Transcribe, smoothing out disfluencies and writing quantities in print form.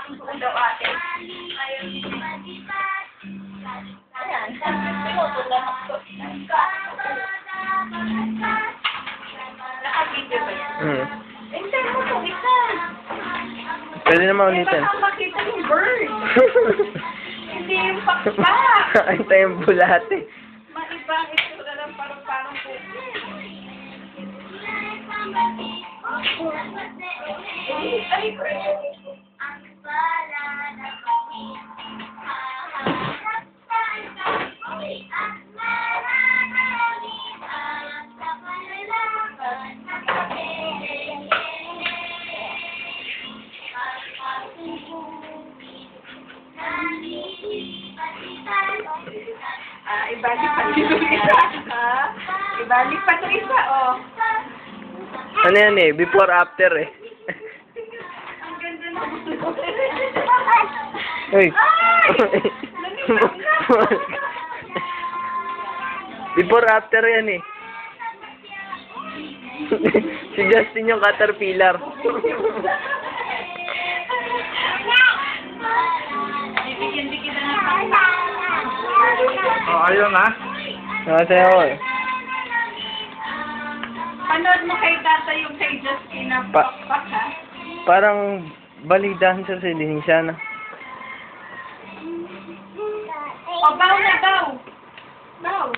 Doon daw ate. Ayan. Tinutulak ako. Naka-video ba yan? Hindi mo ito, isa. Pwede naman ulitin. Baka makita yung bird. Hindi yung pakpa. Ito yung bulate. Maibang itsura lang parang puti. Ay, ibalik pa yung isa. Ibalik pa yung isa, oh. Ano yan eh? Before after eh. Ang ganda na. Uy. Before after yan eh. Si Justin yung caterpillar. Dikit-dikit na. Oh, ayun ha. Nakasayaw eh. Panood mo kay Tata yung kay Justin na pakpak, ha? Parang balidahan siya sa Indonesia na. O, baw na baw. Baw.